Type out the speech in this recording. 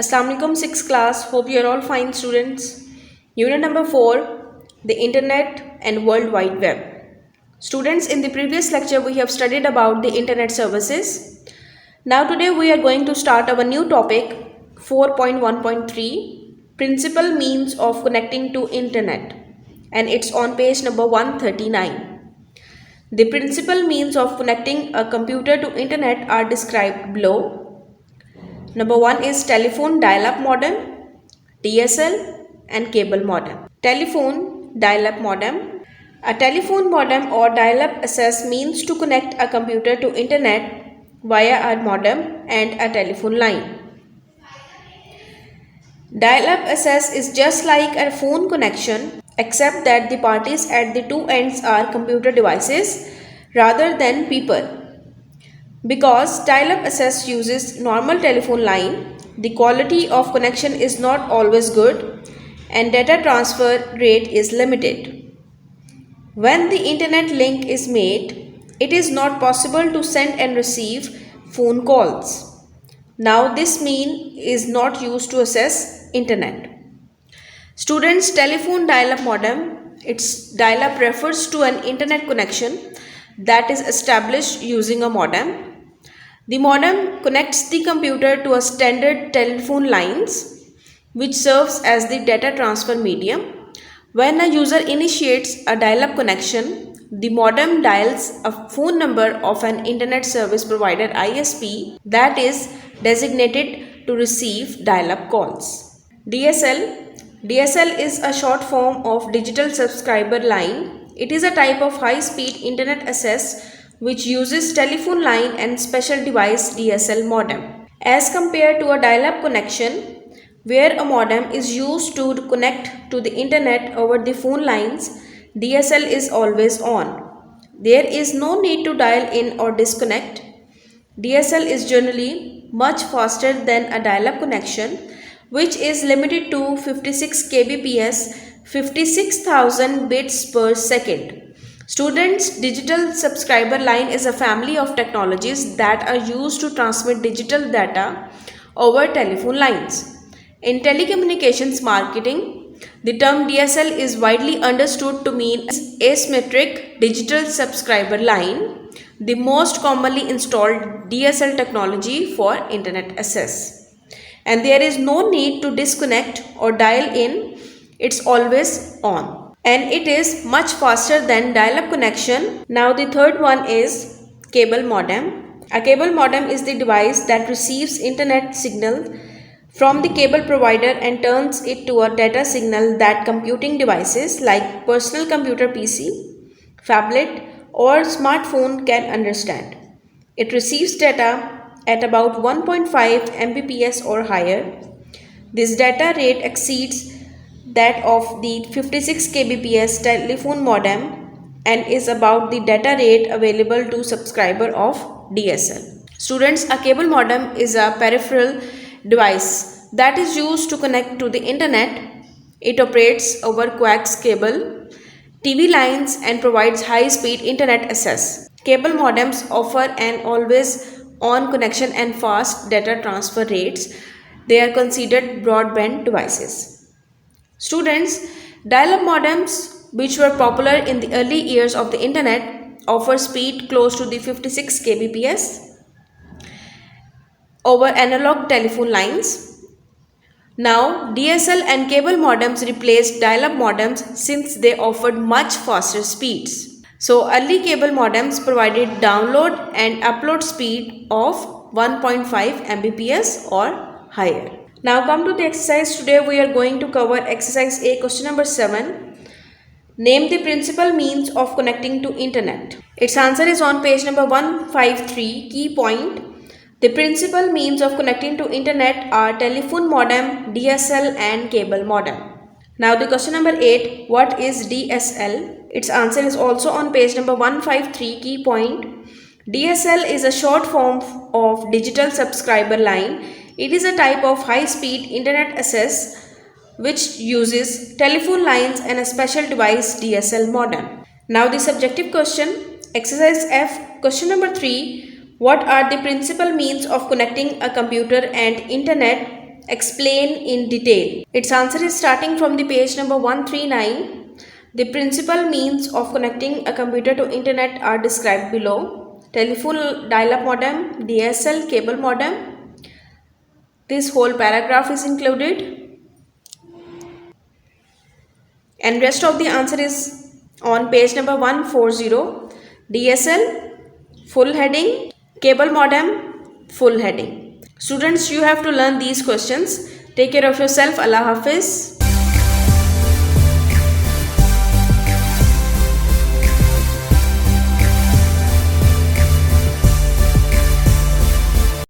Assalamu alaikum 6th class. Hope you are all fine students. Unit number 4, the internet and World Wide Web. Students, in the previous lecture we have studied about the internet services. Now today we are going to start our new topic 4.1.3, principal means of connecting to internet, and it's on page number 139. The principal means of connecting a computer to internet are described below. Number 1 is telephone dial-up modem, DSL, and cable modem. Telephone dial-up modem. A telephone modem or dial-up access means to connect a computer to internet via a modem and a telephone line. Dial-up access is just like a phone connection, except that the parties at the two ends are computer devices rather than people. Because dial-up access uses normal telephone line, the quality of connection is not always good and data transfer rate is limited. When the internet link is made, it is not possible to send and receive phone calls. Now this mean is not used to access internet. Students, telephone dial-up modem, its dial-up refers to an internet connection that is established using a modem. The modem connects the computer to a standard telephone lines which serves as the data transfer medium. When a user initiates a dial-up connection, the modem dials a phone number of an internet service provider ISP that is designated to receive dial-up calls. DSL is a short form of digital subscriber line. It is a type of high-speed internet access which uses telephone line and special device DSL modem. As compared to a dial-up connection, where a modem is used to connect to the internet over the phone lines, DSL is always on. There is no need to dial in or disconnect. DSL is generally much faster than a dial-up connection, which is limited to 56 kbps, 56,000 bits per second. Students, digital subscriber line is a family of technologies that are used to transmit digital data over telephone lines. In telecommunications marketing, the term DSL is widely understood to mean asymmetric digital subscriber line, the most commonly installed DSL technology for internet access. And there is no need to disconnect or dial in, it's always on. And it is much faster than dial-up connection. Now the third one is cable modem. A cable modem is the device that receives internet signal from the cable provider and turns it to a data signal that computing devices like personal computer PC, phablet or smartphone can understand. It receives data at about 1.5 Mbps or higher. This data rate exceeds that of the 56 kbps telephone modem and is about the data rate available to subscriber of DSL. Students, a cable modem is a peripheral device that is used to connect to the internet. It operates over coax cable, TV lines and provides high-speed internet access. Cable modems offer an always-on connection and fast data transfer rates. They are considered broadband devices. Students, dial-up modems, which were popular in the early years of the internet, offer speed close to the 56 kbps over analog telephone lines. Now, DSL and cable modems replaced dial-up modems since they offered much faster speeds. So, early cable modems provided download and upload speed of 1.5 Mbps or higher. Now come to the exercise. Today we are going to cover exercise A, question number 7. Name the principal means of connecting to internet. Its answer is on page number 153. Key point. The principal means of connecting to internet are telephone modem, DSL and cable modem. Now the question number 8. What is DSL? Its answer is also on page number 153. Key point. DSL is a short form of digital subscriber line. It is a type of high-speed internet access which uses telephone lines and a special device DSL modem. Now the subjective question, exercise F, question number 3. What are the principal means of connecting a computer and internet Explain in detail. Its answer is starting from the page number 139. The principal means of connecting a computer to internet are described below. Telephone dial-up modem, DSL cable modem. This whole paragraph is included. And rest of the answer is on page number 140. DSL, full heading, cable modem, full heading. Students, you have to learn these questions. Take care of yourself. Allah Hafiz.